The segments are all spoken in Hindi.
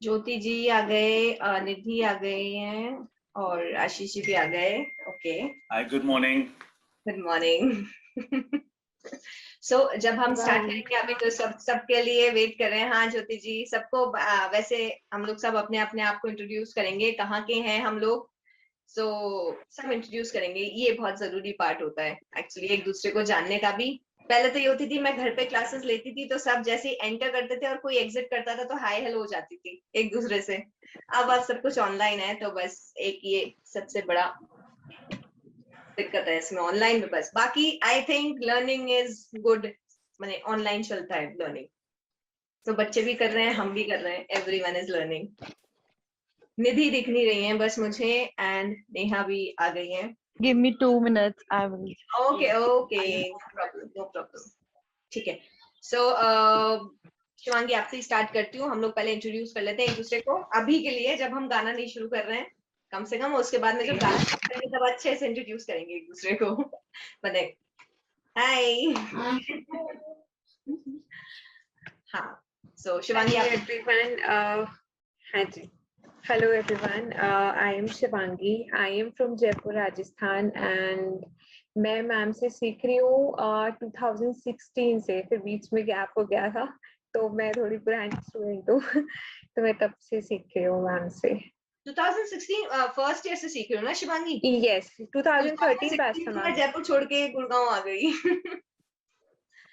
ज्योति जी आ गए, निधि आ गई हैं और आशीष जी भी आ गए। Okay, Hi, good morning. Good morning. So जब हम स्टार्ट करेंगे अभी तो सबके लिए वेट कर रहे हैं। हाँ ज्योति जी, सबको वैसे हम लोग सब अपने अपने आप को इंट्रोड्यूस करेंगे, कहाँ के हैं हम लोग। सो सब इंट्रोड्यूस करेंगे, ये बहुत जरूरी पार्ट होता है एक्चुअली एक दूसरे को जानने का भी। पहले तो ये होती थी, मैं घर पे क्लासेस लेती थी तो सब जैसे एंटर करते थे और कोई एग्जिट करता था तो हाय हेलो हो जाती थी एक दूसरे से। अब सब कुछ ऑनलाइन है तो बस एक ये सबसे बड़ा दिक्कत है इसमें ऑनलाइन में। बस बाकी I think learning is good, मैंने ऑनलाइन चलता है लर्निंग। तो बच्चे भी कर रहे हैं, हम भी कर रहे हैं, एवरीवन इज लर्निंग। निधि दिख नहीं रही है बस मुझे, एंड नेहा भी आ गई है। Give me 2 minutes. I will. Okay okay, no problem no problem. ठीक है। सो शिवांगी आपसे स्टार्ट करती हूँ। हम लोग पहले इंट्रोड्यूस कर लेते हैं एक दूसरे को अभी के लिए, जब हम गाना नहीं शुरू कर रहे हैं कम से कम, उसके बाद में जब गाना शुरू करेंगे तब अच्छे से इंट्रोड्यूस करेंगे एक दूसरे को। बने हाय। हाँ, सो शिवांगी Hello आप। everyone. Hi ji. Hello everyone. I am Shivangi. I am from Jaipur, Rajasthan, and मैं मैम से सीख रही हूँ 2016 से। फिर बीच में गैप हो गया था तो मैं थोड़ी पुरानी स्टूडेंट हूँ। तो मैं तब से सीख रही हूँ मैम से। 2016 फर्स्ट ईयर से सीख रही हो ना शिवांगी? Yes, 2013 बैच 2016 था में मैं मैम। जयपुर छोड़ के गुड़गांव आ गई।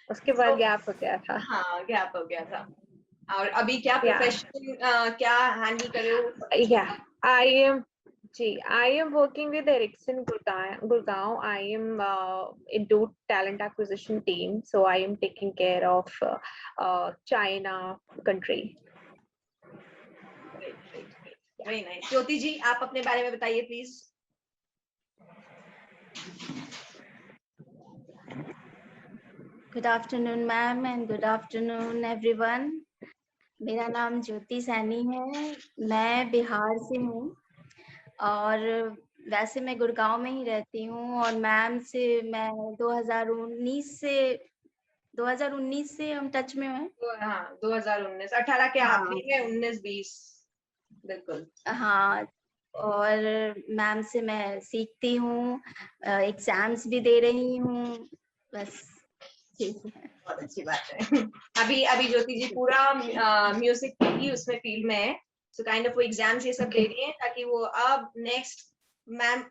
उसके बाद तो गैप हो गया था। हाँ गैप हो गया था। और अभी क्या Yeah, प्रोफेशन क्या हैंडल कर रहे हो सब कुछ yeah. बताओ। I am I am working with Ericsson Gurgaon. I am into talent acquisition team, so I am taking care of China country. Very nice. Jyoti ji आप अपने बारे में बताइए please. Good afternoon ma'am and good afternoon everyone. मेरा नाम ज्योति सैनी है, मैं बिहार से हूँ और वैसे मैं गुड़गांव में ही रहती हूँ। और मैम से मैं 2019 से हम टच में हैं। हाँ 2019, 18 के हाँ आखिरी में, 19-20 बिल्कुल। हाँ, और मैम से मैं सीखती हूँ, एग्जाम्स भी दे रही हूँ, बस ठीक है। बहुत अच्छी बात है। अभी अभी ज्योति जी पूरा म्यूजिक की उसमें फील्ड में है, सो काइंड ऑफ वो एग्जाम्स ये सब दे रही है ताकि वो अब नेक्स्ट मैम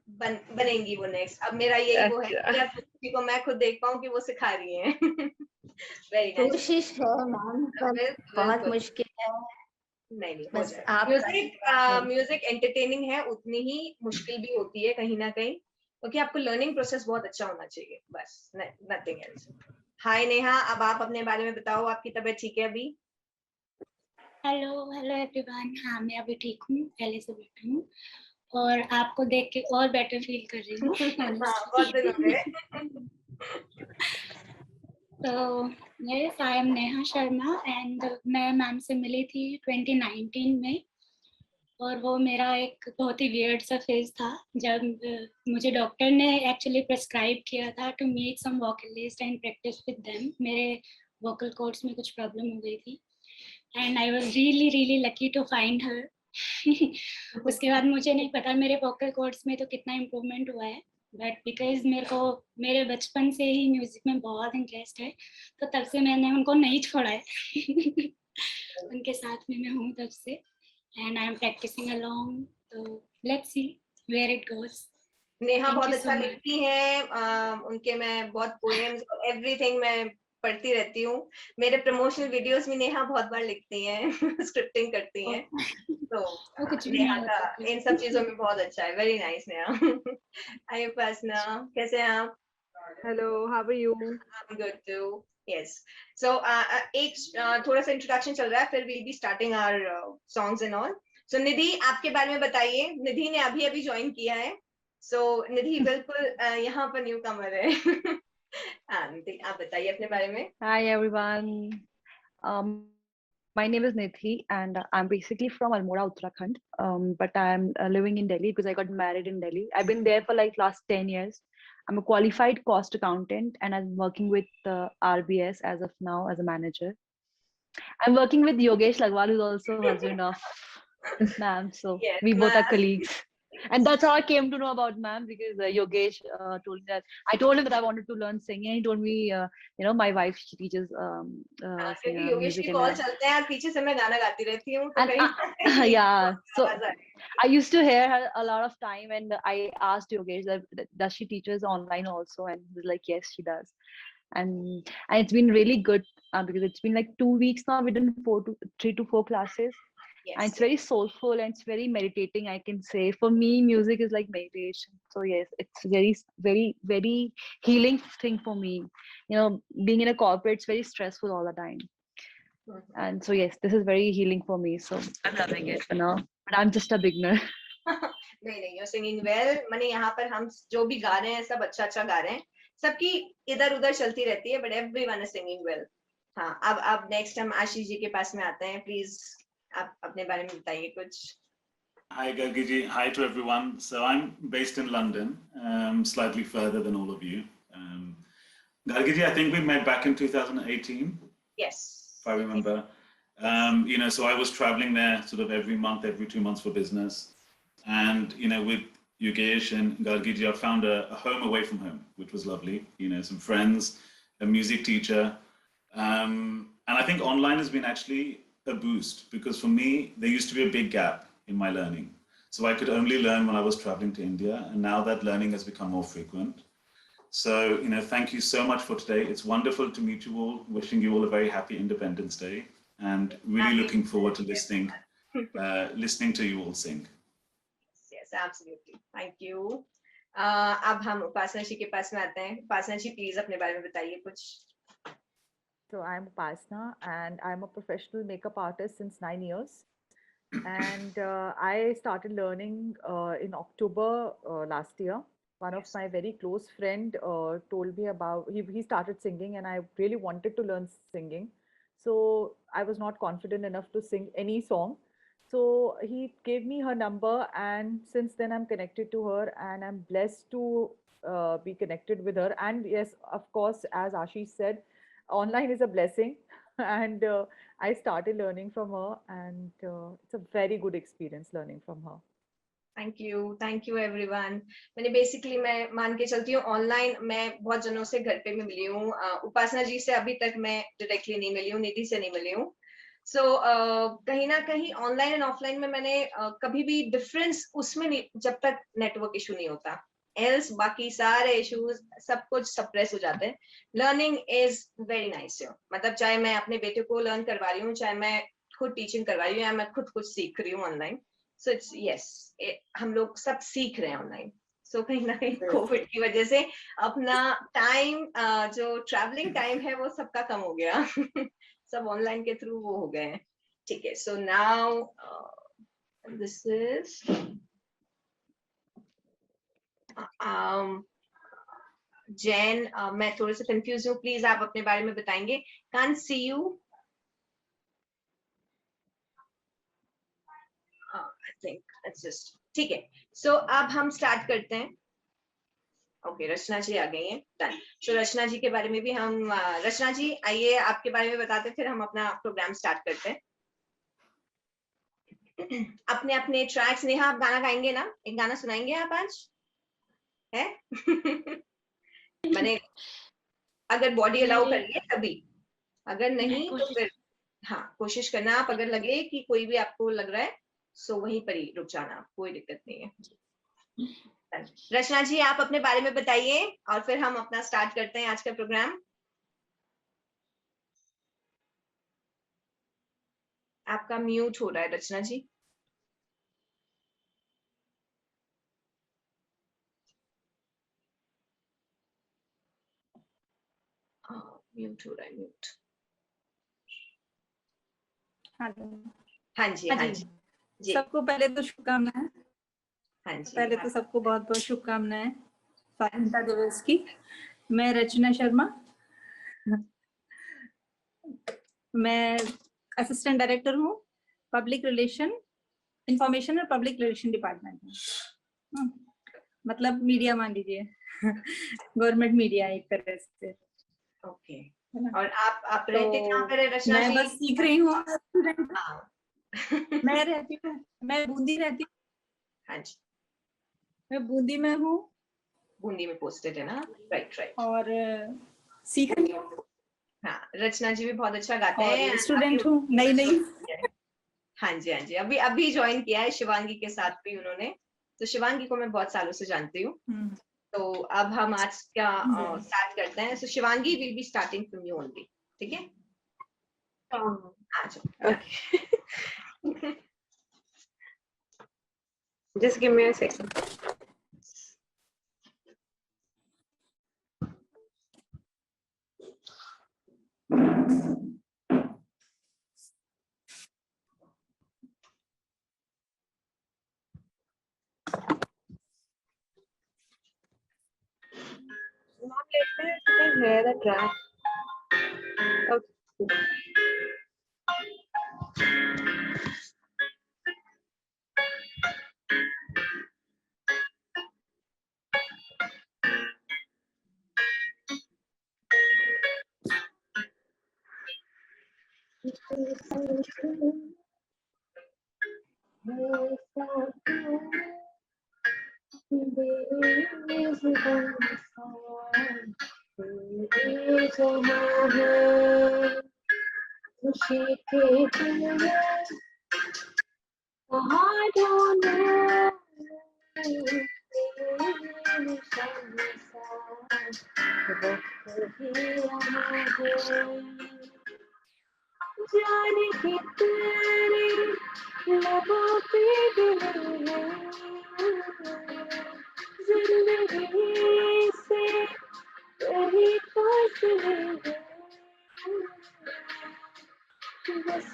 बनेंगी वो नेक्स्ट। अब मेरा यही वो है कि अब किसी को मैं खुद देख पाऊँ कि वो सिखा रही हैं। Very nice. कोशिश है मैम, पर बहुत मुश्किल है। नहीं नहीं हो बस जाए। आप म्यूजिक एंटरटेनिंग है, उतनी ही मुश्किल भी होती है कहीं ना कहीं, क्योंकि आपको लर्निंग प्रोसेस बहुत अच्छा होना चाहिए, बस नथिंग एल्स। हाय नेहा, अब आप अपने बारे में बताओ, आपकी तबीयत ठीक है अभी? Hello hello everyone. हाँ मैं अभी ठीक हूँ, पहले से बेटर हूँ और आपको देख के और बेटर फील कर रही हूँ। बहुत दिन हो गए। तो yes, I am Neha Sharma and मैं मैम से मिली थी 2019 में। और वो मेरा एक बहुत ही वियर्ड सा फेज था जब मुझे डॉक्टर ने एक्चुअली प्रेस्क्राइब किया था to meet some vocalist and practice with them. मेरे वोकल कॉर्ड्स में कुछ प्रॉब्लम हो गई थी and I was really lucky to find her. उसके बाद मुझे नहीं पता मेरे वोकल कॉर्ड्स में तो कितना इम्प्रूवमेंट हुआ है, बट बिकॉज मेरे को मेरे बचपन से ही म्यूजिक में बहुत इंटरेस्ट है तो तब से मैंने उनको नहीं छोड़ा है। उनके साथ में मैं हूँ तब से and I'm practicing along. So let's see where it goes. Neha Thank बहुत you अच्छा so much. लिखती हैं, उनके मैं बहुत पोएम्स एवरीथिंग मैं पढ़ती रहती हूँ। मेरे प्रमोशनल वीडियोस में नेहा बहुत बार लिखती हैं, स्क्रिप्टिंग करती हैं। तो वो कुछ भी नेहा नहीं का होता। इन सब चीजों में बहुत अच्छा है। Very nice Neha. Hi Upasana, कैसे हैं आप? Hello, how are you? I'm good too. Yes. So एक थोड़ा सा इंट्रोडक्शन चल रहा है, फिर we'll be starting our songs and all. So निधि आपके बारे में बताइए। निधि ने अभी अभी ज्वाइन किया है, so निधि बिल्कुल यहाँ पर न्यू कमर है। हाँ निधि आप बताइए अपने बारे में। Hi everyone. My name is Nithi and I'm basically from Almora, Uttarakhand. But I'm living in Delhi because I got married in Delhi. I've been there for like last 10 years. I'm a qualified cost accountant and I'm working with RBS as of now as a manager. I'm working with Yogesh Lagwal, who's also husband of ma'am. So Yes, we both are ma'am. colleagues. And that's how I came to know about ma'am, because Yogesh told me that I told him that I wanted to learn singing. And he told me, my wife, she teaches क्योंकि योगेश music की and कॉल चलते हैं और पीछे से मैं गाना गाती रहती हूँ तो and कहीं yeah, so आवाज आ रही I used to hear her a lot of time, and I asked Yogesh that does she teaches online also, and he was like, yes, she does. And it's been really good because it's been like 2 weeks now. We've done 3 to 4 classes, Yes, and it's very soulful and it's very meditating. I can say for me, music is like meditation. So yes, it's very, very, very healing thing for me. Being in a corporate, it's very stressful all the time. And so yes, this is very healing for me. So I'm loving it for now. But I'm just a beginner. नहीं you're singing well. माने यहाँ पर हम जो भी गा रहे हैं सब अच्छा गा रहे हैं. सबकी इधर उधर चलती रहती है, but everyone is singing well. हाँ, अब next हम आशीष जी के पास में आते हैं. Please आप अपने बारे में बताइए कुछ. Hi Gargi ji, hi to everyone. So I'm based in London, slightly further than all of you. Gargi ji, I think we met back in 2018. Yes. If I remember. So I was traveling there sort of every month, every 2 months for business. And, with Yogesh and Gargi ji, I found a home away from home, which was lovely. Some friends, a music teacher. And I think online has been actually a boost, because for me, there used to be a big gap in my learning. So I could only learn when I was traveling to India. And now that learning has become more frequent. So, thank you so much for today. It's wonderful to meet you all. Wishing you all a very happy Independence Day, and really looking forward to listening to you all sing. Yes, absolutely. Thank you. अब हम उपासना जी के पास में आते हैं. उपासना जी, please अपने बारे में बताइए कुछ. So I'm Upasna, and I'm a professional makeup artist since 9 years. And I started learning in October last year. One of my very close friend told me about, he started singing, and I really wanted to learn singing. So I was not confident enough to sing any song. So he gave me her number, and since then I'm connected to her, and I'm blessed to be connected with her. And yes, of course, as Ashish said, online is a blessing. And I started learning from her, and it's a very good experience learning from her. Thank you everyone. मैंने बेसिकली मैं मान के चलती हूँ ऑनलाइन मैं बहुत जनों से घर पे में मिली हूँ. उपासना जी से अभी तक मैं डायरेक्टली नहीं मिली हूँ, निधि से नहीं मिली हूँ. सो कहीं ना कहीं ऑनलाइन एंड ऑफलाइन में मैंने कभी भी डिफरेंस उसमें नहीं, जब तक नेटवर्क इशू नहीं होता, एल्स बाकी सारे इश्यूज सब कुछ सप्रेस हो जाते हैं. Learning is very nice. मतलब चाहे मैं अपने बेटे को लर्न करवा रही हूँ, चाहे मैं खुद टीचिंग करवा रही हूँ, या मैं खुद कुछ सीख रही हूँ ऑनलाइन. सो इट्स यस, हम लोग सब सीख रहे हैं ऑनलाइन. सो कहीं ना कहीं कोविड की वजह से अपना टाइम, जो ट्रैवलिंग टाइम है वो सबका कम हो गया. सब ऑनलाइन के थ्रू वो हो गए हैं. ठीक है. So now this is Jain. मैं थोड़े से कंफ्यूज हूँ, प्लीज आप अपने बारे में बताएंगे. Can't see you. I think it's just ठीक है. सो अब हम स्टार्ट करते हैं. ओके, रचना जी आ गई हैं. डन. सो रचना जी के बारे में भी हम, रचना जी आइए आपके बारे में बताते हैं, फिर हम अपना प्रोग्राम स्टार्ट करते हैं. अपने अपने ट्रैक्स. नेहा, आप गाना गाएंगे ना? एक गाना सुनाएंगे आप आज है? मैंने अगर बॉडी अलाउ कर रही है तभी, अगर नहीं तो फिर हाँ कोशिश करना. आप अगर लगे कि कोई भी आपको लग रहा है सो वहीं पर ही रुक जाना, कोई दिक्कत नहीं है. रचना जी, आप अपने बारे में बताइए और फिर हम अपना स्टार्ट करते हैं आज का प्रोग्राम. आपका म्यूट हो रहा है रचना जी. म्यूट हो रहा है, म्यूट. हाँ जी, हाँ जी जी. सबको पहले तो शुभकामनाएं. हाँ जी. पहले तो सबको बहुत बहुत शुभकामनाएं स्वाधीनता दिवस की. मैं रचना शर्मा, मैं असिस्टेंट डायरेक्टर हूँ पब्लिक रिलेशन, इंफॉर्मेशन और पब्लिक रिलेशन डिपार्टमेंट में. मतलब मीडिया मान लीजिए, गवर्नमेंट मीडिया एक तरह से. ओके, है ना। और आप रहते कहाँ पे तो रचना मैं जी? बस सीख रही हूँ स्टूडेंट। हाँ मैं रहती हूँ, मैं बूंदी रहती हूँ, हाँ जी, मैं बूंदी में हूँ बूंदी में पोस्टेड है ना, राइट राइट। और सीख रही हूँ हाँ, रचना जी भी बहुत अच्छा गाते हैं। और स्टूडेंट हूँ नई नई। हाँ जी हाँ जी, अभी अभी ज्वाइन किया है शिवांगी के साथ भी उन्होंने। तो शिवांगी को मैं बहुत सालों से जानती हूँ। तो अब हम आज क्या स्टार्ट करते हैं। So Shivangi will be starting from you only, ठीक है? आ जाओ। Okay. Just give me a second. Mom, let me know if you can hear the track. Okay. खुशी के दिन कहाँ ढूंढूं तेरे निशान सा वक्त ही यहाँ है जाने कितने लबों पे दिल है जिंदगी से कहीं पास है बस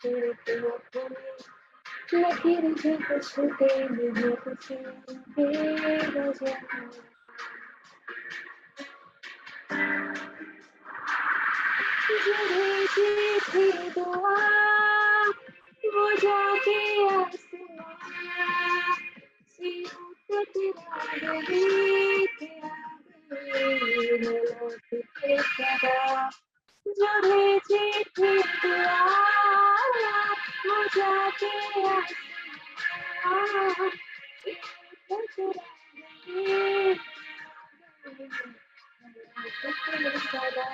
तेरे होठों में लकीर जो कुछ देने में कुछ बेवजह भेजी थी दुआ वो जाके आसमां से टकरा गई तेरा दिल लौट के सदा जो भेजी थी दुआ वो जाके आसमां से टकरा गई लौट के सदा।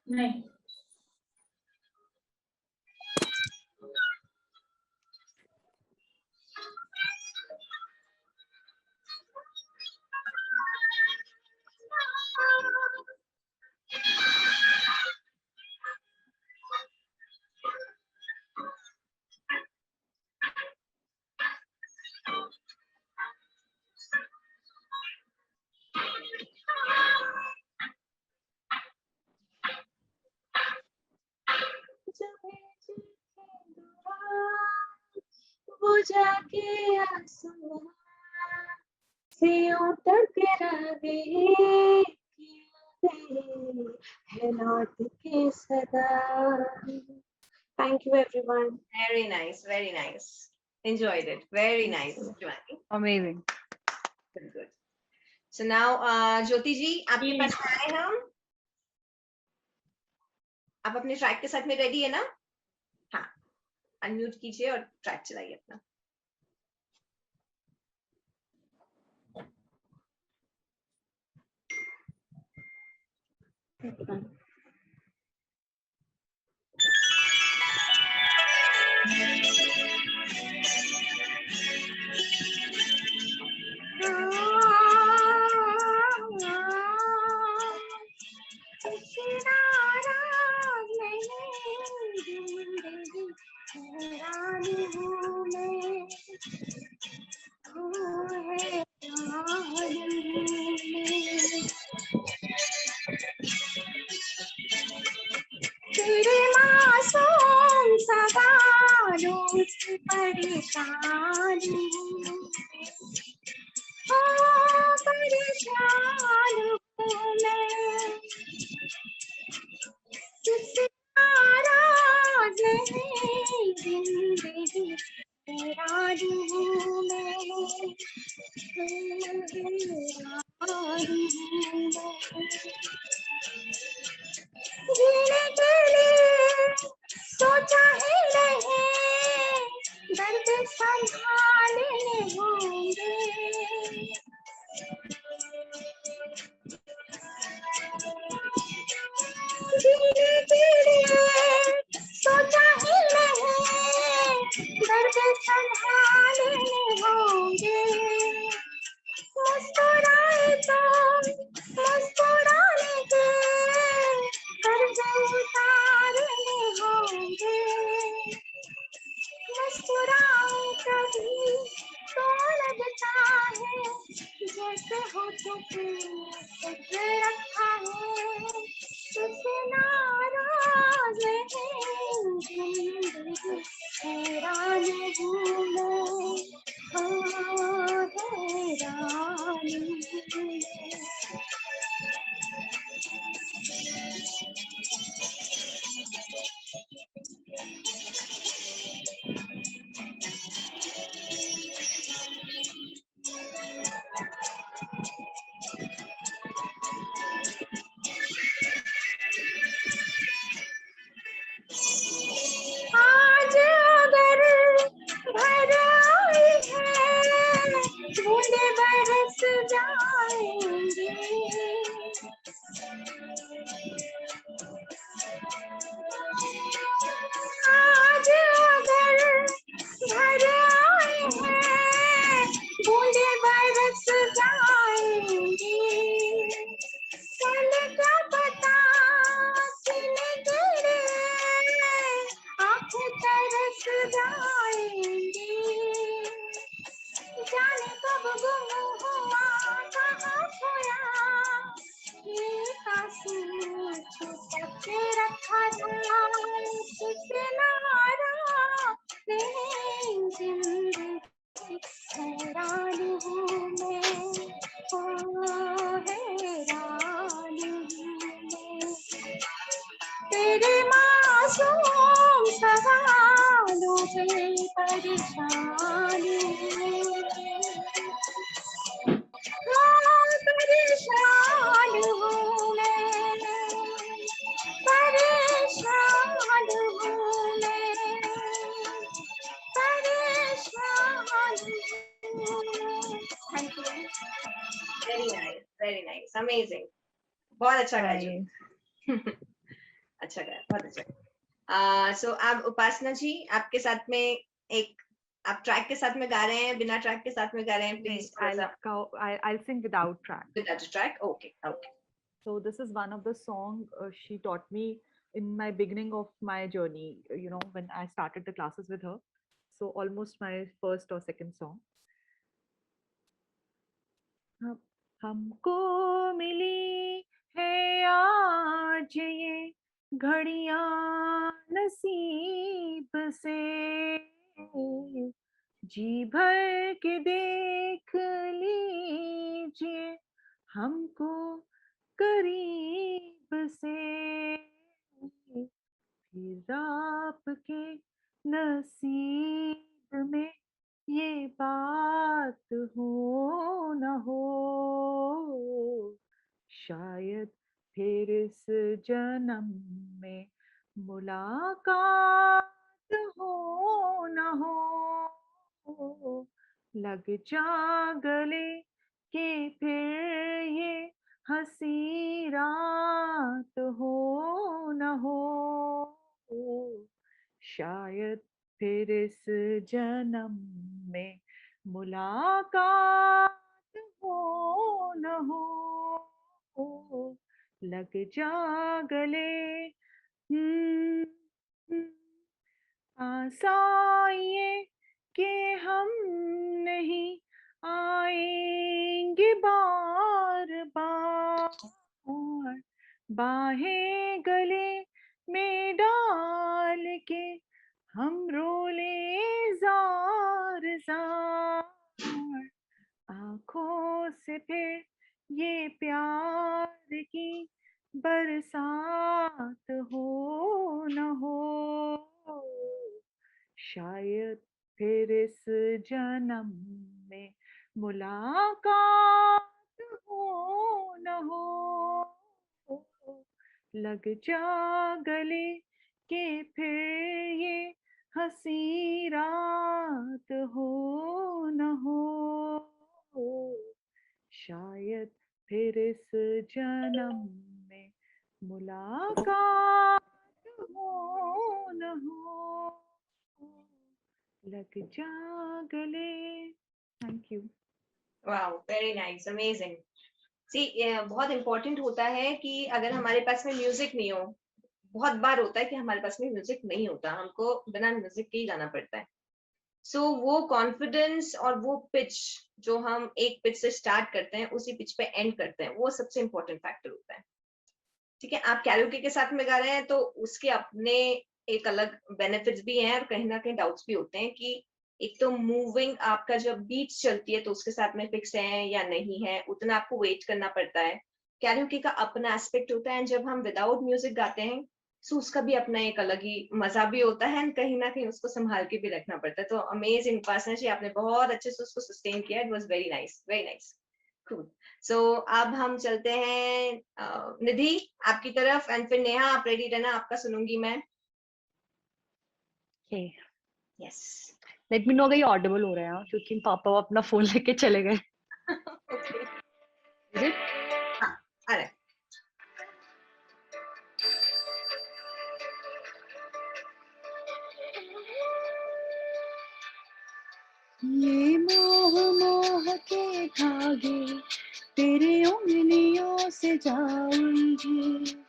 नहीं वो जाके आसमां से टकरा गई है लौट के सदा। Thank you everyone. Very nice, very nice. Enjoyed it. Very nice, Shivangi. Amazing. Good, good. So now, ज्योति जी, आपके पास आए हम। आप अपने ट्रैक के साथ में रेडी है ना? हाँ, अनम्यूट कीजिए और ट्रैक चलाइए अपना। तुझसे परेशान हूँ, परेशान हूँ मैं, तुझसे नाराज है जिंदगी, हैरान हूँ मैं, हैरान हूँ मैं। जीने के लिए सोचा ही नहीं, दर्द संभालने होंगे, जीने के लिए सोचा ही नहीं, दर्द संभालने होंगे, मुस्कुराए तो मुस्कुराने के कर्ज उतारने होंगे, मुस्कुराए कभी तो लगता है जैसे हो कुछ रखा है, तुझसे नाराज है जिंदगी, हैरान हूँ मैं, हैरान हूँ मैं। आज अगर भर आई है, बूंदे बरस जाएंगे, आज अगर भर आई है, बूंदे बरस जाएंगे, कल क्या पता सीने तेरे आँखें तरस जाएंगी, जाने कब गुम हुआ कहाँ खोया, ये आंसू छुपा के रखा था, तुझसे नाराज़ है जिंदगी, हैरान हूँ मैं, ओ हैरान हूँ मैं, तेरे मासूम सवालों पे परेशान हूँ, परेशान हूँ मैं, परेशान हूँ मैं, परेशान हूँ। Thank you. Very nice, amazing, बहुत अच्छा गाया Nice. जो। अच्छा गाया, बहुत अच्छा। सो अब उपासना जी, आपके साथ में एक, आप ट्रैक के साथ में गा रहे हैं, बिना ट्रैक के साथ में गा रहे हैं, प्लीज थोड़ा सा I'll sing without track. Without track. Okay okay. So this is one of the song she taught me in my beginning of my journey, when I started the classes with her. So almost my first or second song. हमको मिली है आज ये घड़ियां नसीब से, जी भर के देख लीजिए हमको करीब से, फिर आपके नसीब में ये बात हो न हो, शायद फिर इस जन्म में मुलाकात हो न हो, लग जा गले के फिर ये हंसी रात हो न हो, शायद फिर इस जन्म में मुलाकात हो न हो, लग जा गले। पास आइए कि हम नहीं आएंगे बार बार, बाहें गले में डाल के हम रो लेंगे फिर ये प्यार की बरसात हो न हो, शायद फिर इस जन्म में मुलाकात हो न हो, लग जा गले के फिर ये हंसी रात हो न हो, शायद फिर इस जन्म में मुलाकात हो न हो, लग जा गले. Thank you. Wow, very nice, amazing. See, बहुत इंपॉर्टेंट होता है कि अगर हमारे पास में म्यूजिक नहीं हो, बहुत बार होता है कि हमारे पास में म्यूजिक नहीं होता, हमको बिना म्यूजिक के ही गाना पड़ता है. सो वो कॉन्फिडेंस और वो पिच जो हम एक पिच से स्टार्ट करते हैं उसी पिच पे एंड करते हैं, वो सबसे इम्पोर्टेंट फैक्टर होता है. ठीक है, आप कैरोके के साथ में गा रहे हैं तो उसके अपने एक अलग बेनिफिट्स भी हैं और कहीं ना कहीं डाउट्स भी होते हैं कि एक तो मूविंग आपका जब बीट्स चलती है तो उसके साथ में फिक्स है या नहीं है, उतना आपको वेट करना पड़ता है. कैरोके का अपना एस्पेक्ट होता है, जब हम विदाउट म्यूजिक गाते हैं सो उसका भी अपना एक अलग ही मजा भी होता है, कहीं ना कहीं उसको संभाल के भी रखना पड़ता है. तो अमेजिंग उपासना जी, आपने बहुत अच्छे से उसको सस्टेन किया. It was very nice, very nice, cool. So अब हम चलते हैं निधि आपकी तरफ, एंड फिर नेहा आप रेडी रहना, आपका सुनूंगी मैं. Okay. Yes. Let me know अगर ये ऑडिबल हो रहा है, हाँ, क्योंकि पापा अपना फोन लेके चले गए. Okay, Is it? हाँ, आ रहा है. ये मोह मोह के धागे तेरे उंगलियों से जाऊंगी,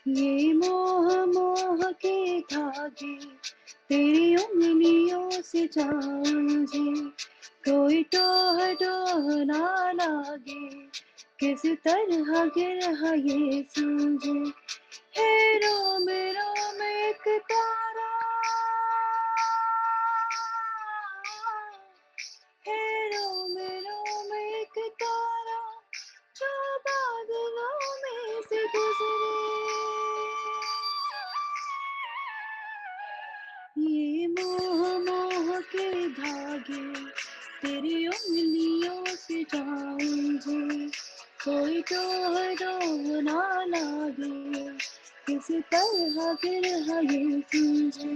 ये मोह मोह के धागे तेरी उंगलियों से जाऊंगी, कोई टोह टोह ना लागे, किस तरह गिरहा ये सूझे, है रोम रोम एक तारा, है रोम रोम एक तारा, जो बादलों में से गुजरे, ये मोह मोह के धागे तेरी उंगलियों से जाऊंगी, कोई डोह डोह ना लागे, किस तरह गिरहा ये सूझे.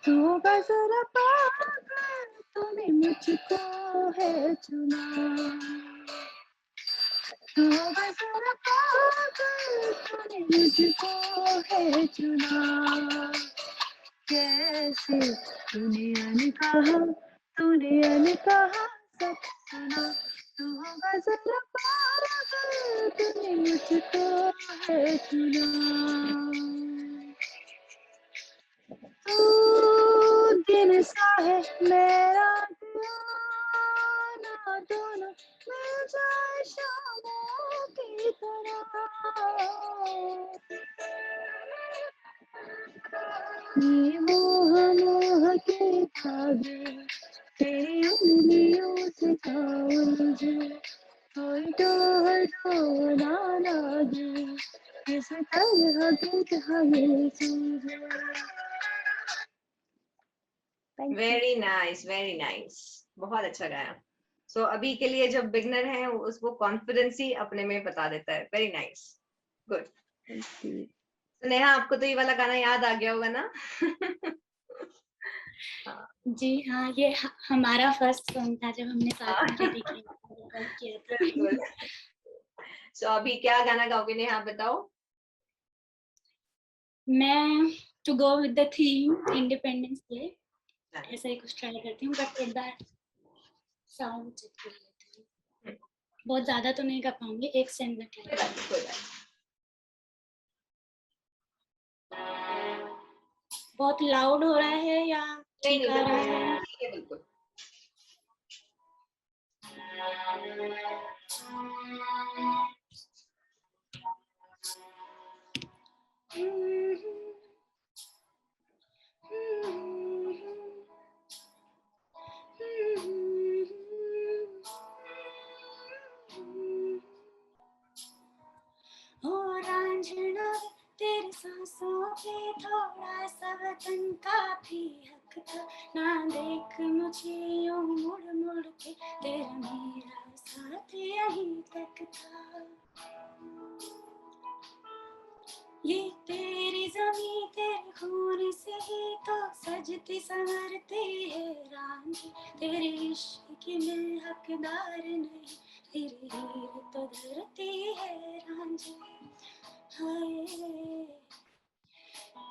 तू जरा पागल, तूने मुझको है चुना, तू जरा पागल, तूने मुझको है चुना, कैसे तूने अनकहा सब सुना, तू जरा पागल, तूने मुझको है चुना, तू दिन सा है मेरा दीवाना, दोनों मिल जाए शामों की तरह, ये मोह मोह के धागे तेरी उंगलियों से जाऊंगी, कोई डोह डोह ना लागे, किस तरह गिरहा ये सूझे. वेरी नाइस, वेरी नाइस, बहुत अच्छा गाया. सो अभी के लिए जब बिगनर है उसको कॉन्फिडेंस ही अपने में बता देता है. Very nice, good. नेहा आपको तो ये वाला गाना याद आ गया होगा ना? जी हाँ, ये हमारा फर्स्ट सॉन्ग था जब हमने साथ में रेडी किया था. बिल्कुल. सो अभी क्या गाना गाओगे नेहा, आप बताओ. मैं to go with the theme Independence Day, ऐसा ही कुछ ट्राई करती हूँ, बट एक बार साउंड चेक कर लेती हूँ। बहुत ज्यादा तो नहीं कर पाऊंगी, एक सेंड में ट्राई करूँगी। बहुत लाउड हो रहा है या नहीं ठीक आ रहा नहीं है? ठीक है बिल्कुल। हो रांझना तेरे सांसों पे थोड़ा सा वतन का भी हक था, ना देख मुझे यूं मुड़ मुड़ के, तेरा मेरा साथ यहीं तक था। ये तेरी जमीन तेरे खून से ही तो सजती संवरती है रानी, तेरे इश्क की मैं हकदार नहीं, तेरी हीर तो धरती है रांझी। हाय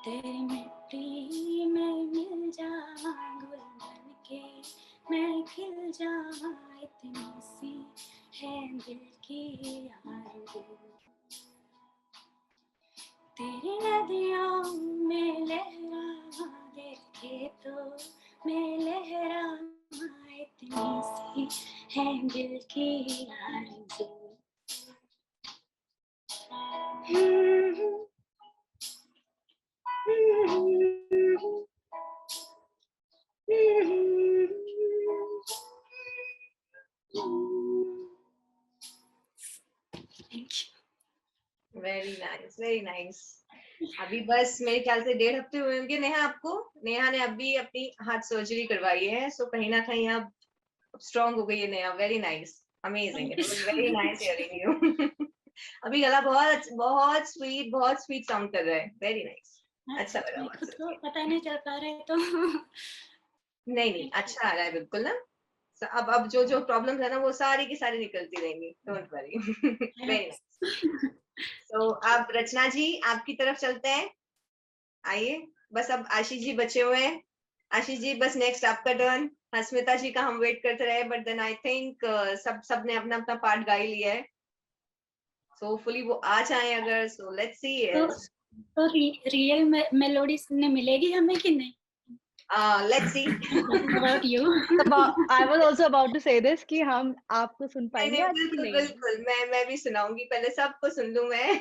तेरी मिट्टी में मिल जाऊं गुल बन के, मैं खिल जाऊं, इतनी सी है दिल की आरज़ू। तेरी नदियों में लहरा, तेरे खेतों में लहरा, इतनी सी है दिल की आरज़ू। Very nice very nice. अभी बस मेरे ख्याल से 1.5 हफ्ते हुए होंगे नेहा आपको। नेहा ने अभी अपनी हाथ सर्जरी करवाई है, सो कहीं ना कहीं अब स्ट्रांग हो गई है Neha. Very nice, amazing, it was very nice hearing you. अभी गला बहुत स्वीट साउंड कर रहा है। वेरी नाइस, अच्छा लगा मेरे बहुत को सुन तो के। पता नहीं चल पा रहा है तो नहीं अच्छा आ रहा है बिल्कुल ना। अब जो प्रॉब्लम है ना वो सारी की सारी निकलती रहेंगी, डोंट वरी। Very nice. तो अब रचना जी आपकी तरफ चलते हैं, आइए। बस अब आशीष जी बचे हुए हैं। आशीष जी बस नेक्स्ट आपका टर्न। हस्मिता जी का हम वेट करते रहे, बट देन आई थिंक सब ने अपना अपना पार्ट गा ही लिया है, सो होपफुली वो आ जाए अगर। So let's see. तो रियल मेलोडी सुनने मिलेगी हमें कि नहीं? Let's see. About you. I was also about to say this कि हम आपको सुन नहीं पाएंगे नहीं आज कि बिल्कुल नहीं? बिल्कुल, मैं भी सुनाऊंगी, पहले सबको सुन लूं मैं।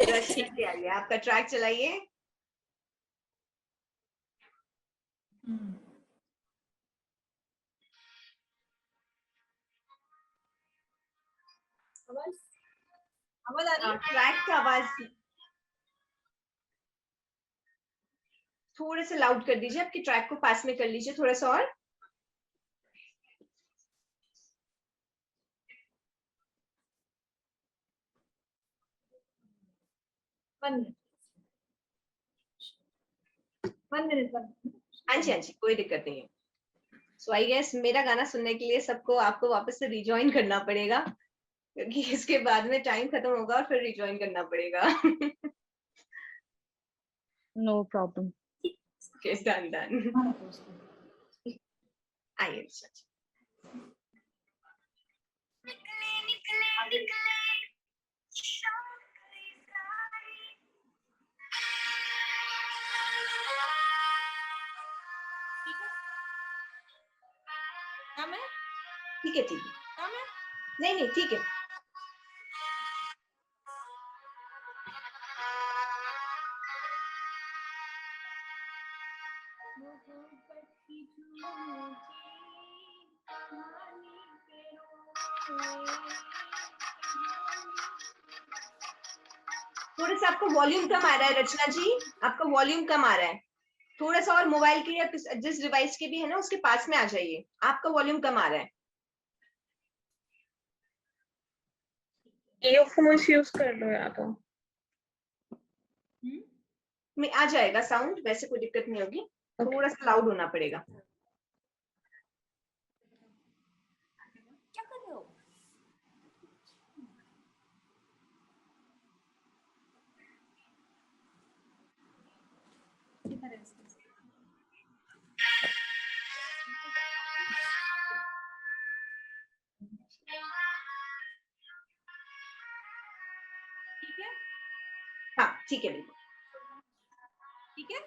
रचना जी आइए, आपका ट्रैक चलाइए। आवाज आ रही है? ट्रैक का आवाज थोड़े से लाउड कर दीजिए, आपकी ट्रैक को पास में कर लीजिए थोड़ा सा और। वन मिनट हाँ जी कोई दिक्कत नहीं है। सो आई गेस मेरा गाना सुनने के लिए सबको आपको वापस से रिजॉइन करना पड़ेगा, क्योंकि इसके बाद में टाइम खत्म होगा और फिर रिजॉइन करना पड़ेगा। No problem. Okay, done. आइए रचना जी। काम है? ठीक है काम है? नहीं ठीक है। थोड़ा सा आपका वॉल्यूम कम आ रहा है रचना जी, आपका वॉल्यूम कम आ रहा है। थोड़ा सा और मोबाइल के या जिस डिवाइस के भी है ना उसके पास में आ जाइए, आपका वॉल्यूम कम आ रहा है। ईयरफोन्स यूज कर लो या तो। में आ जाएगा साउंड, वैसे कोई दिक्कत नहीं होगी। थोड़ा सा लाउड होना पड़ेगा। क्या कर रहे हो? ठीक है हाँ ठीक है बिल्कुल। ठीक है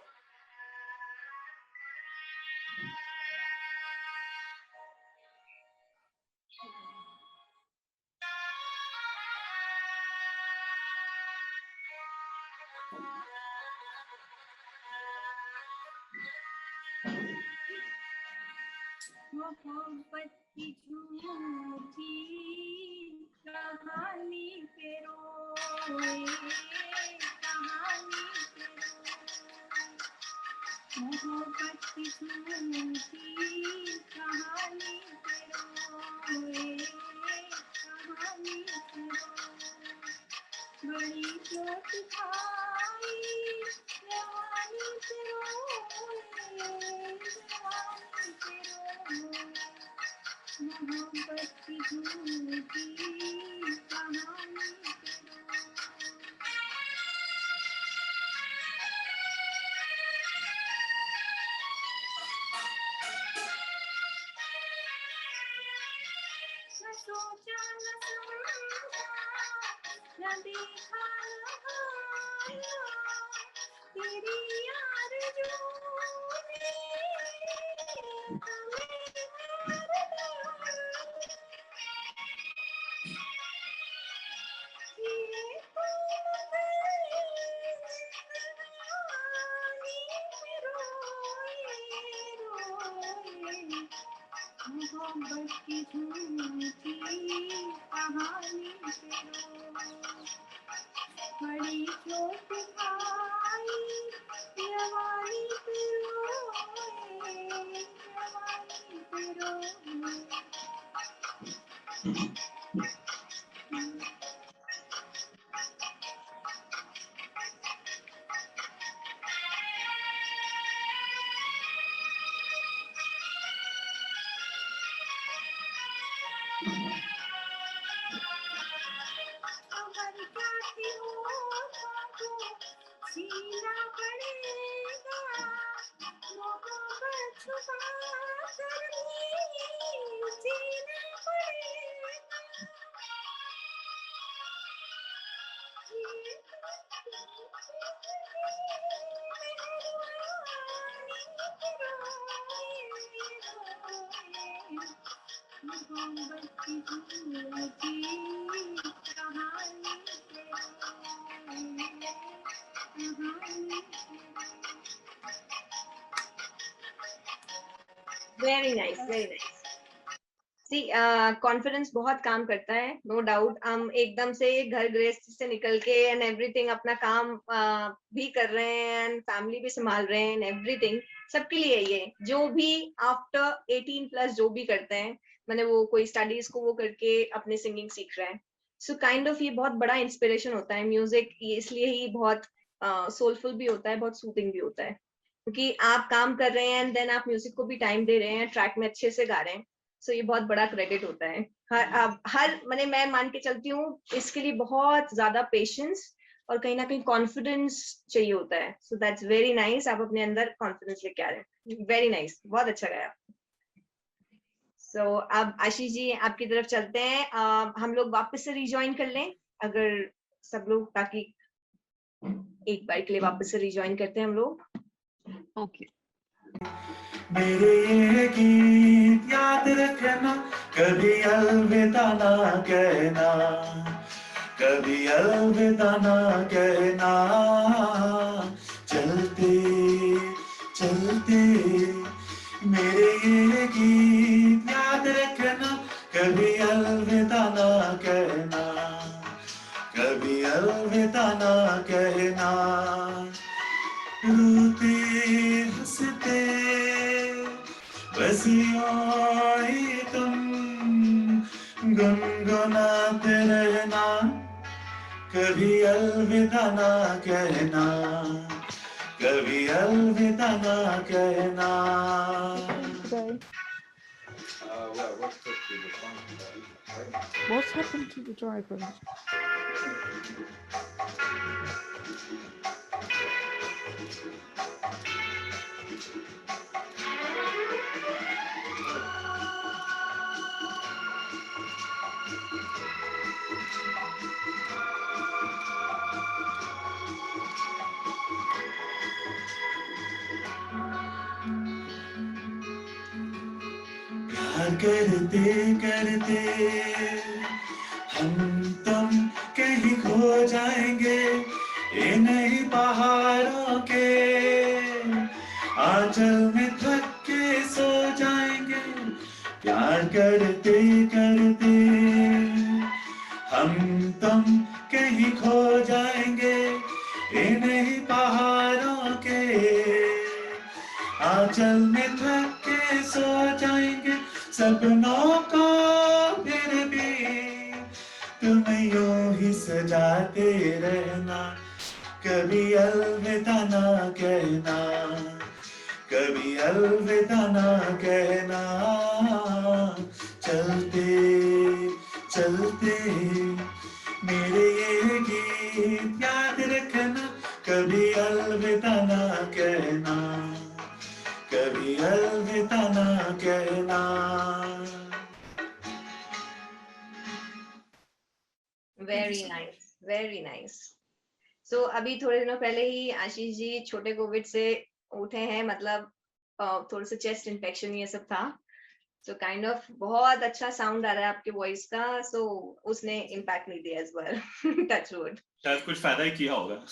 मोहब्बत की झूठी कहानी पे रोए कहानी पे रोए मोहब्बत की झूठी कहानी पे रोए कहानी पे रोए बड़ी चोट खाई जवानी पे रोए जवानी पे रोए मोहब्बत की झूठी कहानी पे रोए न सोचा न समझा न देखा न आया तेरी आरज़ू ने हमें हार डाला ये कौन गए जिंदगानी में रोए रोए मोहब्बत की झूठी कहानी पे रोए बड़ी चोट खाई जवानी पे रोए जवानी पे रोए अगर चाहती हो तो सीना पड़ेगा मौकों पर छुपा कर भी जीना पड़ेगा ये मोहब्बत की झूठी कहानी पे कहानी वेरी नाइस वेरी नाइस। सी कॉन्फिडेंस बहुत काम करता है, नो डाउट। हम एकदम से घर गृहस्थ से निकल के एंड एवरीथिंग अपना काम भी कर रहे हैं एंड फैमिली भी संभाल रहे हैं एंड एवरीथिंग, सबके लिए ये जो भी आफ्टर 18 प्लस जो भी करते हैं, मैंने वो कोई स्टडीज को वो करके अपने सिंगिंग सीख रहे हैं, सो काइंड ऑफ ये बहुत बड़ा इंस्पिरेशन होता है म्यूजिक। इसलिए ही बहुत सोलफुल भी होता है, बहुत सूथिंग भी होता है, क्योंकि आप काम कर रहे हैं एंड देन आप म्यूजिक को भी टाइम दे रहे हैं, ट्रैक में अच्छे से गा रहे हैं, सो ये बहुत बड़ा क्रेडिट होता है। हर मैं मान के चलती हूँ इसके लिए बहुत ज्यादा पेशेंस और कहीं ना कहीं कॉन्फिडेंस चाहिए होता है। सो दैट्स वेरी नाइस, आप अपने अंदर कॉन्फिडेंस लेके आ रहे हैं, वेरी नाइस, बहुत अच्छा गया। सो अब आशीष जी आपकी तरफ चलते हैं। हम लोग वापस से रिज्वाइन कर लें अगर सब लोग, ताकि एक बार के लिए वापस से रिज्वाइन करते हैं हम लोग। Okay. मेरे ये गीत याद रखना, कभी अलविदा ना कहना, कभी अलविदा ना कहना, चलते चलते मेरे ये गीत याद रखना, कभी अलविदा ना कहना, कभी अलविदा ना कहना, रोते हंसते बस यूं ही तुम गुनगुनाते रहना, कभी अलविदा ना कहना, कभी अलविदा ना कहना। What's happened to the driver? प्यार करते करते हम तुम कहीं खो जाएंगे इन ही पहाड़ों के आंचल में थक के सो जाएंगे प्यार करते करते हम तुम कहीं खो जाएंगे इन ही पहाड़ों के आंचल में थक के सो जाएंगे सपनों को फिर भी तुम यूं ही सजाते रहना कभी अलविदा ना कहना कभी अलविदा ना कहना चलते चलते मेरे ये गीत याद रखना कभी अलविदा ना कहना कभी अलविदा ना कहना वेरी नाइस, वेरी नाइस। सो अभी थोड़े दिनों पहले ही आशीष जी छोटे कोविड से उठे हैं, मतलब थोड़ा सा चेस्ट इन्फेक्शन ये सब था, सो काइंड ऑफ बहुत अच्छा साउंड आ रहा है आपके वॉइस का, सो उसने इम्पैक्ट नहीं दिया इस बार टच वुड। शायद कुछ फायदा ही किया होगा।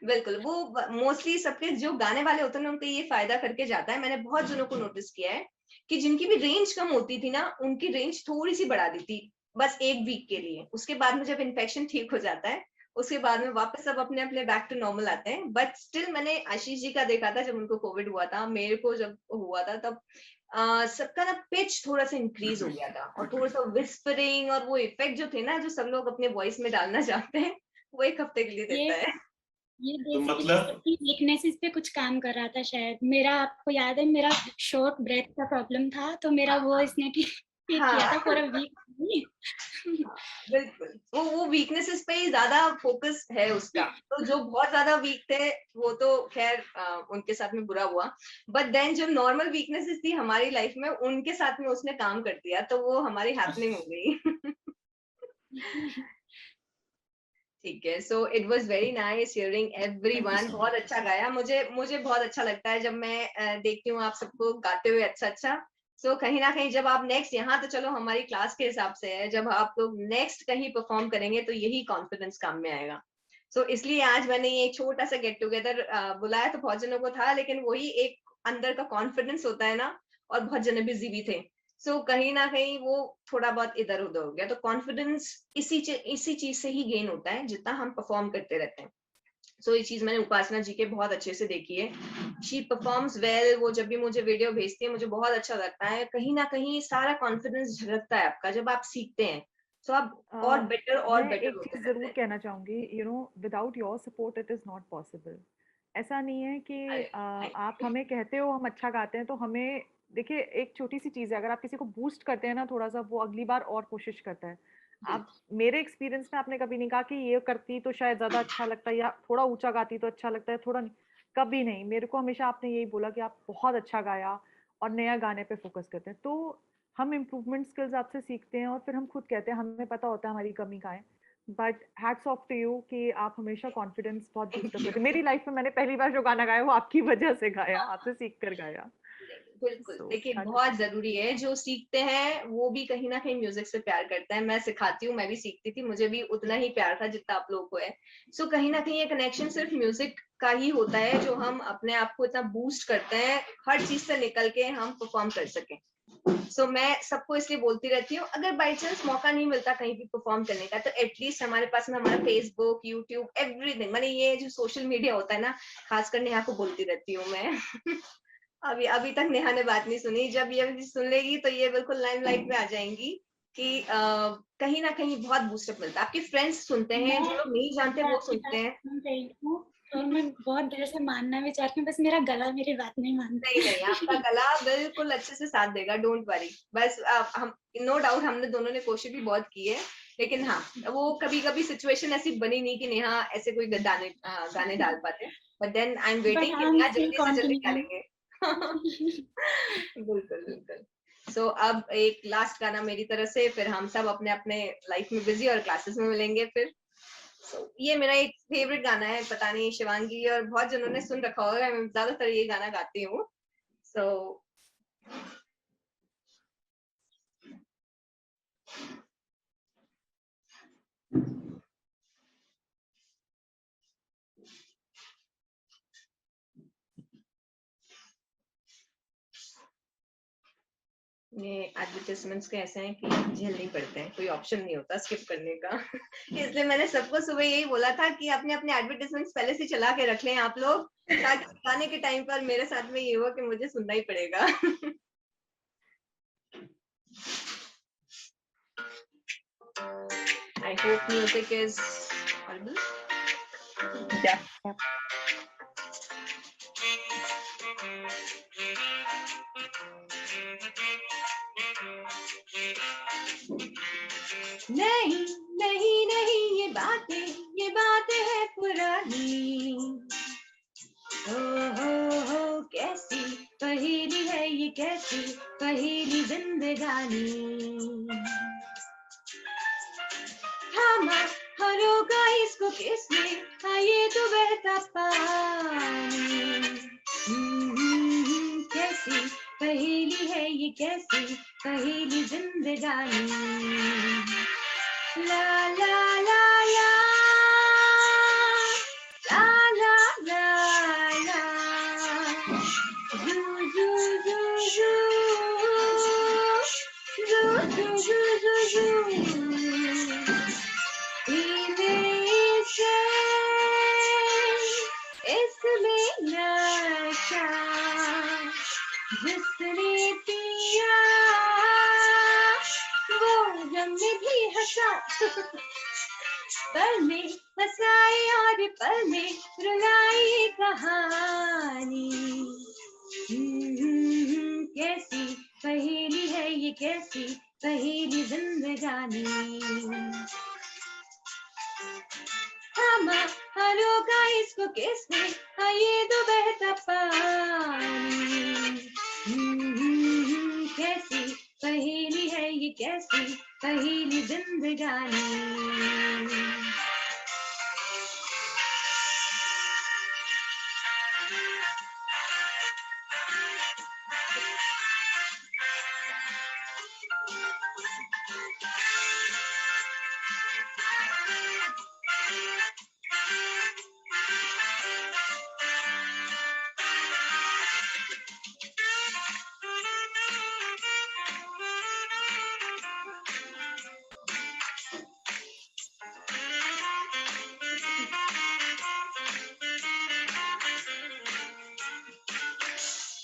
बिल्कुल, वो मोस्टली सबके जो गाने वाले होते हैं ना उनका ये फायदा करके जाता है। मैंने बहुत जनों को नोटिस किया है कि जिनकी भी रेंज कम होती थी ना, उनकी रेंज थोड़ी सी बढ़ा दी थी बस एक वीक के लिए। उसके बाद में जब इन्फेक्शन ठीक हो जाता है, उसके बाद में वापस सब अपने अपने बैक टू नॉर्मल आते हैं। बट स्टिल मैंने आशीष जी का देखा था जब उनको कोविड हुआ था, मेरे को जब हुआ था तब सबका ना पिच थोड़ा सा इंक्रीज हो गया था और थोड़ा सा विस्परिंग और वो इफेक्ट जो थे ना, जो सब लोग अपने वॉइस में डालना चाहते हैं, वो एक हफ्ते के लिए देता है। ये तो बेसिकली मतलब सबकी वीकनेसेस पे कुछ काम कर रहा था शायद। मेरा, आपको याद है, मेरा शॉर्ट ब्रेथ का प्रॉब्लम था, तो मेरा वो इसने ठीक किया था फॉर अ वीक। बिल्कुल, वो वीकनेसेस पे ही ज्यादा फोकस है उसका। तो जो बहुत ज्यादा वीक थे वो तो खैर उनके साथ में बुरा हुआ, बट देन जो नॉर्मल वीकनेसेस थी हमारी लाइफ में, उनके साथ में उसने काम कर दिया, तो वो हमारी हैपनिंग हो गई। ठीक है, so it was very nice hearing everyone. so बहुत अच्छा गाया। मुझे बहुत अच्छा लगता है जब मैं देखती हूँ आप सबको गाते हुए अच्छा अच्छा। सो कहीं ना कहीं जब आप नेक्स्ट, यहाँ तो चलो हमारी क्लास के हिसाब से है, जब आप लोग नेक्स्ट कहीं परफॉर्म करेंगे तो यही कॉन्फिडेंस काम में आएगा। सो इसलिए आज मैंने ये छोटा सा गेट टुगेदर बुलाया, तो बहुत जनों को था, लेकिन वही एक अंदर का कॉन्फिडेंस होता है ना, और बहुत जने बिजी भी थे, सो कहीं ना कहीं वो थोड़ा बहुत इधर उधर हो गया। तो कॉन्फिडेंस इसी चीज से ही गेन होता है जितना हम परफॉर्म करते रहते हैं। सो ये चीज मैंने उपासना जी के बहुत अच्छे से देखी है। She performs well. वो जब भी मुझे वीडियो भेजती है मुझे बहुत अच्छा लगता है। कहीं ना कहीं सारा कॉन्फिडेंस झलकता है आपका जब आप सीखते हैं, तो आप और बेटर और मैं बेटर एक होते चीज रहते जरूर हैं। कहना चाहूंगी, without your support it is not possible. ऐसा नहीं है कि आप हमें कहते हो हम अच्छा गाते हैं तो हमें, देखिए एक छोटी सी चीज है, अगर आप किसी को बूस्ट करते हैं ना थोड़ा सा, वो अगली बार और कोशिश करता है। आप, मेरे एक्सपीरियंस में आपने कभी नहीं कहा कि ये करती तो शायद ज्यादा अच्छा लगता है या थोड़ा ऊंचा गाती तो अच्छा लगता है, थोड़ा नहीं, कभी नहीं। मेरे को हमेशा आपने यही बोला कि आप बहुत अच्छा गाया और नया गाने पे फोकस करते हैं। तो हम इम्प्रूवमेंट स्किल्स आपसे सीखते हैं और फिर हम खुद कहते हैं, हमें पता होता है हमारी कमी कहाँ है। But hats off to you कि आप हमेशा कॉन्फिडेंस बहुत बूस्ट अप करते। मेरी लाइफ में मैंने पहली बार जो गाना गाया वो आपकी वजह से गाया, आपसे सीख कर गाया। बिल्कुल, So, देखिए that is बहुत जरूरी है, जो सीखते हैं वो भी कहीं ना कहीं म्यूजिक से प्यार करते हैं। मैं सिखाती हूँ, मैं भी सीखती थी, मुझे भी उतना ही प्यार था जितना आप लोगों को है। सो कहीं ना कहीं ये कनेक्शन सिर्फ म्यूजिक का ही होता है, जो हम अपने आप को इतना बूस्ट करते हैं, हर चीज से निकल के हम परफॉर्म कर सकें। सो मैं सबको इसलिए बोलती रहती हूँ, अगर बाई चांस मौका नहीं मिलता कहीं भी परफॉर्म करने का, तो एटलीस्ट हमारे पास में हमारा फेसबुक, यूट्यूब, एवरीथिंग, मैंने ये जो सोशल मीडिया होता है ना, खासकर नेहा को बोलती रहती हूँ मैं। अभी तक नेहा ने बात नहीं सुनी, जब ये सुन लेगी तो ये बिल्कुल लाइमलाइट में आ जाएंगी कि कहीं ना कहीं बहुत बूस्टअप मिलता है। आपके फ्रेंड्स सुनते हैं, जो लोग नहीं जानते वो सुनते हैं। सुन रही हूँ और मैं बहुत देर से मानना भी चाहती हूँ, बस मेरा गला मेरी बात नहीं मानता। नहीं, आपका गला बिल्कुल अच्छे से साथ देगा, डोंट वरी। बस हम, नो डाउट, हमने दोनों ने कोशिश भी बहुत की है, लेकिन हाँ, वो कभी कभी सिचुएशन ऐसी बनी नहीं कि नेहा ऐसे कोई गाने डाल पाते। But then I am waiting कि नेहा जल्दी से जल्दी डालेंगे। बिल्कुल बिल्कुल। सो अब एक लास्ट गाना मेरी तरफ से, फिर हम सब अपने अपने लाइफ में बिजी और क्लासेस में मिलेंगे फिर। ये मेरा एक फेवरेट गाना है, पता नहीं शिवांगी और बहुत जनों ने सुन रखा होगा, मैं ज्यादातर ये गाना गाती हूँ। सो ये एडवर्टाइजमेंट्स के ऐसे हैं कि झेलने पड़ते हैं, कोई ऑप्शन नहीं होता स्किप करने का। इसलिए मैंने सबको सुबह यही बोला था कि अपने अपने एडवर्टाइजमेंट्स पहले से चला के रख लें आप लोग, ताकि गाने के टाइम पर मेरे साथ में ये हुआ कि मुझे सुनना ही पड़ेगा। I hope music is audible. Yeah. नहीं नहीं नहीं ये बातें है पुरानी। हो कैसी पहेली है ये, कैसी पहेली जिंदगानी। थामा हरोगा इसको किसने, हाँ ये तो बहता पानी। कैसी पहेली है ये, कैसी पहेली जिंदगानी। ला ला ला ला ला ला ला ला, जू जू जू जू जू जू जू जू जू। इसमें नशा जिसने पिया वो गम में भी हंसा। पल में हंसाई और पल में रुलाई कहानी। कैसी पहेली है ये, कैसी पहेली जिंदगानी। थामा हरोगा इसको किसने, हाँ ये तो बहता पानी। कैसी पहेली है ये, कैसी पहेली जिंदगानी।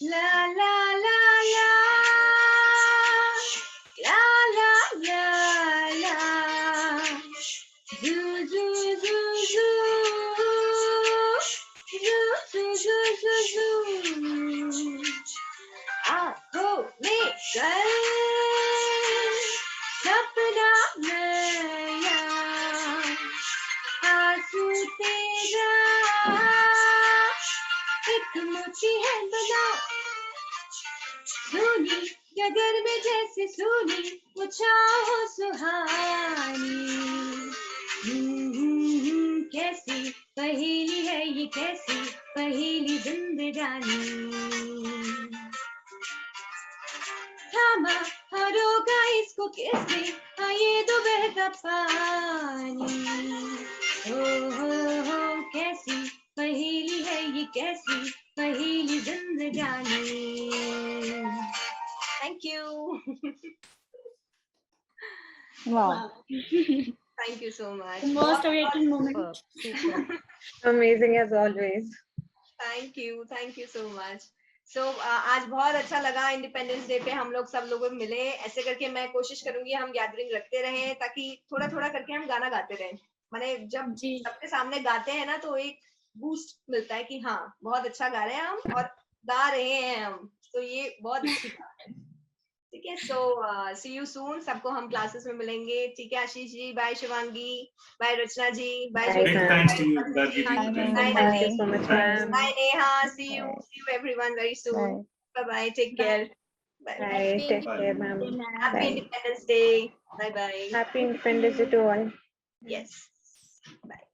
La la la la la la la la, zoo zoo zoo zoo zoo zoo zoo zoo। आँखों में कल सपना नया, आंसू तेरा एक मोती है बना। सोनी गगर में जैसे सोनी वो छाओ सुहानी। कैसी पहेली है ये, कैसी पहेली जिंदगानी। थामा हरोगा इसको किसने, हाँ ये तो बहता पानी। हो कैसी पहेली है ये, कैसी पहेली जिंदगानी। Thank you. Wow. Thank you so much. The most awaiting moment. Super. Amazing as always. Thank you so much. So आज बहुत अच्छा लगा इंडिपेंडेंस डे पे हम लोग सब लोग मिले। ऐसे करके मैं कोशिश करूंगी हम गैदरिंग रखते रहें, ताकि थोड़ा थोड़ा करके हम गाना गाते रहें। माने जब सबके सामने गाते हैं ना तो एक बूस्ट मिलता है कि हाँ बहुत अच्छा गा रहे हैं हम और गा रहे हैं हम, तो ये बहुत अच्छी बात है। ठीक है, सो सी यू सून। सबको हम क्लासेस में मिलेंगे। ठीक है Ashish ji, bye Shivangi, bye Rachna ji, bye Big thanks to you, Gargi ji. Thank you so much, ma'am. Bye Neha, see you everyone very soon. Bye bye, take care. Bye. Take care, ma'am. Happy Bye. Independence Day. Bye bye. Happy Independence Day to all. Yes. Bye.